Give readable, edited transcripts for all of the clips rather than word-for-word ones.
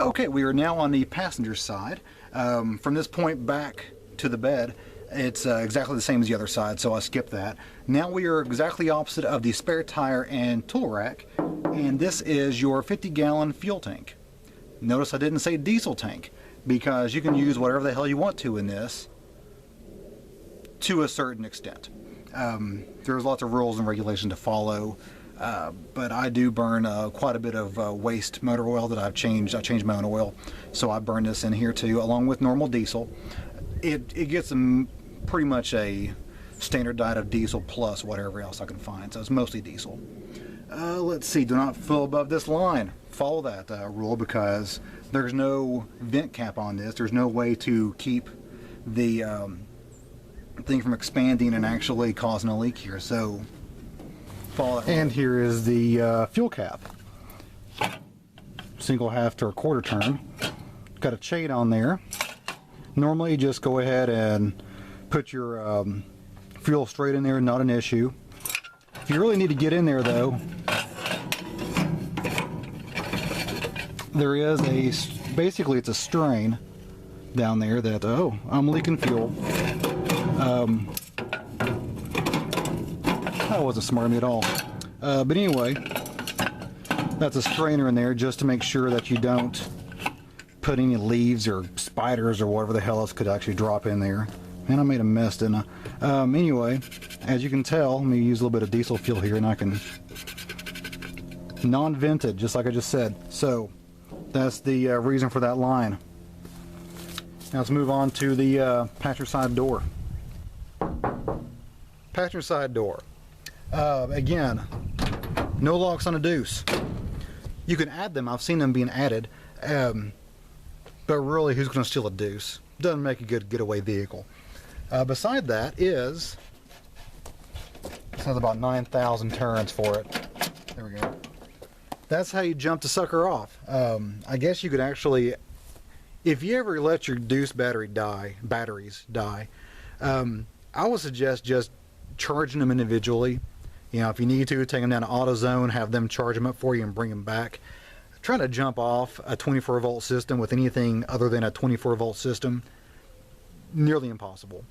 Okay, we are now on the passenger side. From this point back to the bed, it's exactly the same as the other side, so I skipped that. Now we are exactly opposite of the spare tire and tool rack, and this is your 50-gallon fuel tank. Notice I didn't say diesel tank, because you can use whatever the hell you want to in this to a certain extent. There's lots of rules and regulations to follow, but I do burn quite a bit of waste motor oil that I've changed. I changed my own oil, so I burn this in here too, along with normal diesel. It gets pretty much a standard diet of diesel plus whatever else I can find, so it's mostly diesel. Let's see, do not fill above this line. Follow that rule, because there's no vent cap on this. There's no way to keep the thing from expanding and actually causing a leak here, so follow that. And here is the fuel cap. Single half to a quarter turn. Got a chain on there. Normally just go ahead and put your fuel straight in there, not an issue. If you really need to get in there though, there is basically it's a strain down there that, oh, I'm leaking fuel. That wasn't smart of me at all. But anyway, that's a strainer in there just to make sure that you don't put any leaves or spiders or whatever the hell else could actually drop in there. And I made a mess, didn't I? Anyway, as you can tell, let me use a little bit of diesel fuel here, and I can non-vented, just like I just said. So that's the reason for that line. Now let's move on to the passenger side door. Passenger side door. Again, no locks on a Deuce. You can add them. I've seen them being added. But really, who's going to steal a Deuce? Doesn't make a good getaway vehicle. Beside that is, this has about 9,000 turns for it. There we go. That's how you jump the sucker off. I guess you could actually, if you ever let your Deuce batteries die, I would suggest just charging them individually. You know, if you need to, take them down to AutoZone, have them charge them up for you and bring them back. Trying to jump off a 24-volt system with anything other than a 24-volt system, nearly impossible.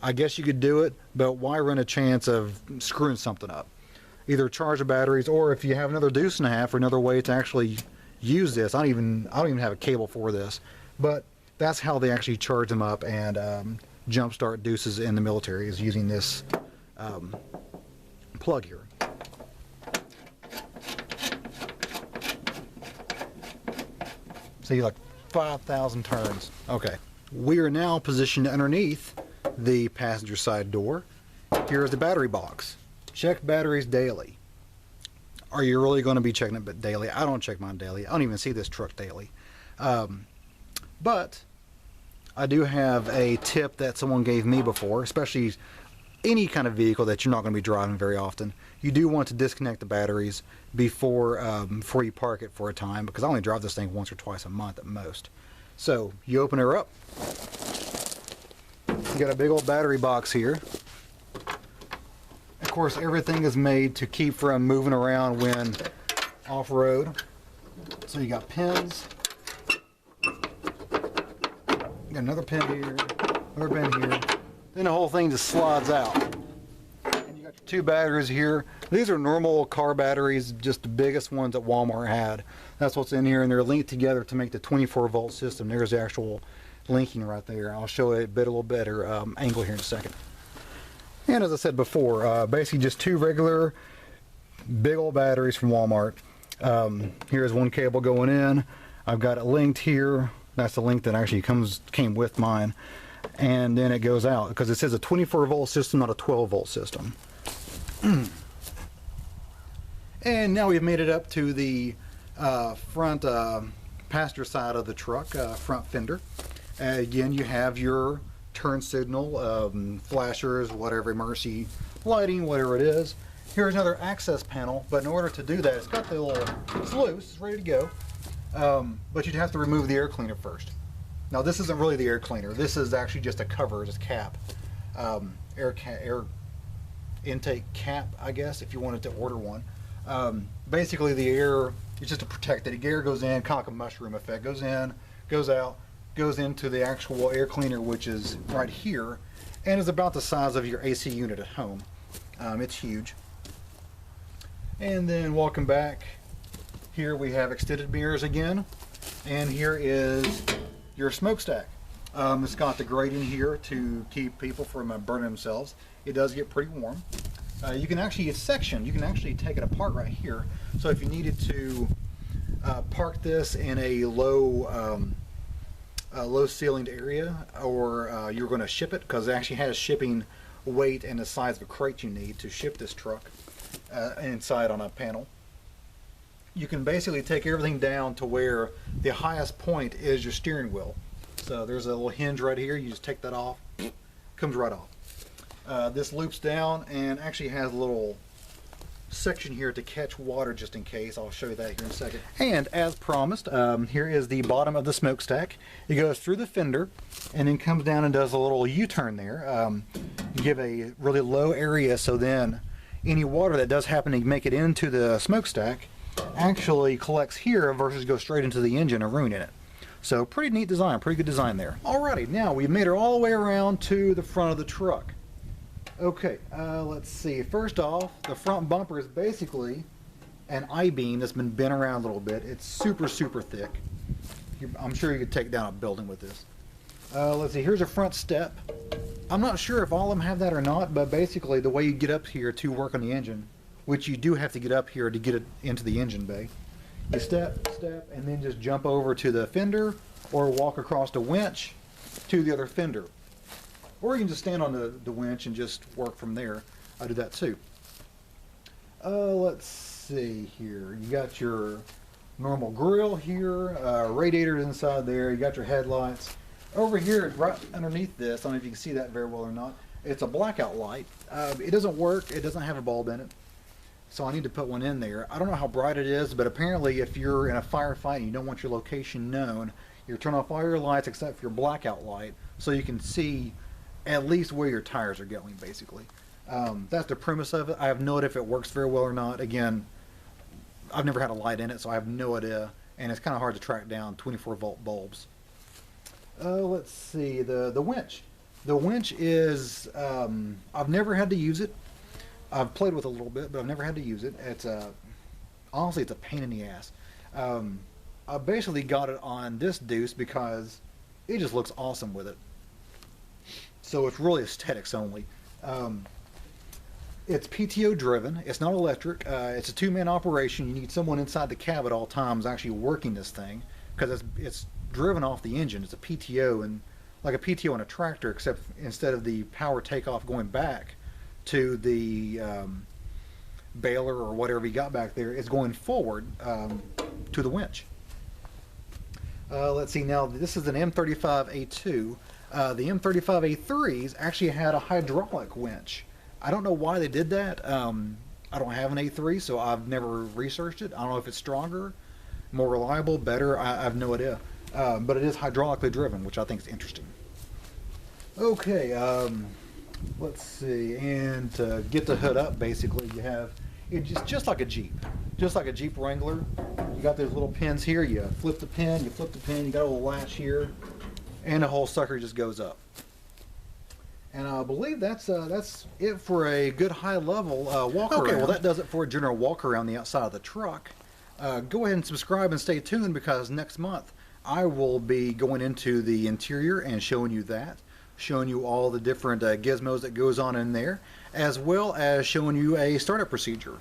I guess you could do it, but why run a chance of screwing something up? Either charge the batteries, or if you have another Deuce and a half or another way to actually use this. I don't even have a cable for this, but that's how they actually charge them up and jumpstart Deuces in the military, is using this plug here. See, like 5,000 turns. Okay, we are now positioned underneath the passenger side door. Here is the battery box. Check batteries daily. Are you really going to be checking it daily? I don't check mine daily. I don't even see this truck daily. But I do have a tip that someone gave me before, especially any kind of vehicle that you're not going to be driving very often. You do want to disconnect the batteries before you park it for a time, because I only drive this thing once or twice a month at most. So you open her up. You got a big old battery box here. Of course, everything is made to keep from moving around when off-road. So you got pins. You got another pin here, another pin here. Then the whole thing just slides out. And you got your two batteries here. These are normal car batteries, just the biggest ones that Walmart had. That's what's in here, and they're linked together to make the 24-volt system. There's the actual linking right there. I'll show you a little better angle here in a second. And as I said before, basically just two regular big old batteries from Walmart. Here's one cable going in. I've got it linked here. That's the link that actually came with mine. And then it goes out, because it says a 24-volt system, not a 12-volt system. And now we've made it up to the front passenger side of the truck, front fender. Again, you have your turn signal, flashers, whatever, emergency lighting, whatever it is. Here's another access panel, but in order to do that, it's got the little, it's loose, it's ready to go, but you'd have to remove the air cleaner first. Now this isn't really the air cleaner, this is actually just a cover, just a cap, air intake cap, I guess, if you wanted to order one. Basically, the air is just to protect it. The air goes in, kind of like a mushroom effect. Goes in, goes out, goes into the actual air cleaner, which is right here, and is about the size of your AC unit at home. It's huge. And then walking back, here we have extended mirrors again, and here is your smokestack. It's got the grating here to keep people from burning themselves. It does get pretty warm. You can actually, it's sectioned. You can actually take it apart right here. So if you needed to park this in a low ceilinged area, or you're going to ship it, because it actually has shipping weight and the size of a crate you need to ship this truck inside on a panel. You can basically take everything down to where the highest point is your steering wheel. So there's a little hinge right here. You just take that off, comes right off. This loops down and actually has a little section here to catch water just in case. I'll show you that here in a second. And as promised, here is the bottom of the smokestack. It goes through the fender and then comes down and does a little U-turn there. You give a really low area, so then any water that does happen to make it into the smokestack actually collects here versus go straight into the engine and ruin it. So pretty neat design, pretty good design there. Alrighty, now we've made it all the way around to the front of the truck. Okay, let's see. First off, the front bumper is basically an I-beam that's been bent around a little bit. It's super, super thick. I'm sure you could take down a building with this. Let's see, here's a front step. I'm not sure if all of them have that or not, but basically the way you get up here to work on the engine, which you do have to get up here to get it into the engine bay. You step, and then just jump over to the fender, or walk across the winch to the other fender. Or you can just stand on the winch and just work from there. I do that too. Let's see here. You got your normal grill here, radiators inside there. You got your headlights. Over here, right underneath this, I don't know if you can see that very well or not, it's a blackout light. It doesn't work. It doesn't have a bulb in it. So I need to put one in there. I don't know how bright it is, but apparently if you're in a firefight and you don't want your location known, you turn off all your lights except for your blackout light so you can see at least where your tires are going, basically. That's the premise of it. I have no idea if it works very well or not. Again, I've never had a light in it, so I have no idea, and it's kind of hard to track down 24-volt bulbs. Let's see, the winch. The winch is, I've never had to use it. I've played with it a little bit, but I've never had to use it. It's honestly, it's a pain in the ass. I basically got it on this Deuce because it just looks awesome with it. So it's really aesthetics only. It's PTO driven. It's not electric. It's a two-man operation. You need someone inside the cab at all times actually working this thing, because it's driven off the engine. It's a PTO, and like a PTO on a tractor, except instead of the power takeoff going back to the baler or whatever you got back there, it's going forward to the winch. Let's see, now this is an M35A2. The M35A3s actually had a hydraulic winch. I don't know why they did that. I don't have an A3, so I've never researched it. I don't know if it's stronger, more reliable, better. I have no idea. But it is hydraulically driven, which I think is interesting. Okay, let's see. And to get the hood up, basically, you have it's just like a Jeep. Just like a Jeep Wrangler. You got those little pins here. You flip the pin, you flip the pin, you got a little latch here, and the whole sucker just goes up. And I believe that's it for a good high-level walk around. Okay, well that does it for a general walk around the outside of the truck. Go ahead and subscribe and stay tuned, because next month I will be going into the interior and showing you that. Showing you all the different gizmos that goes on in there, as well as showing you a startup procedure.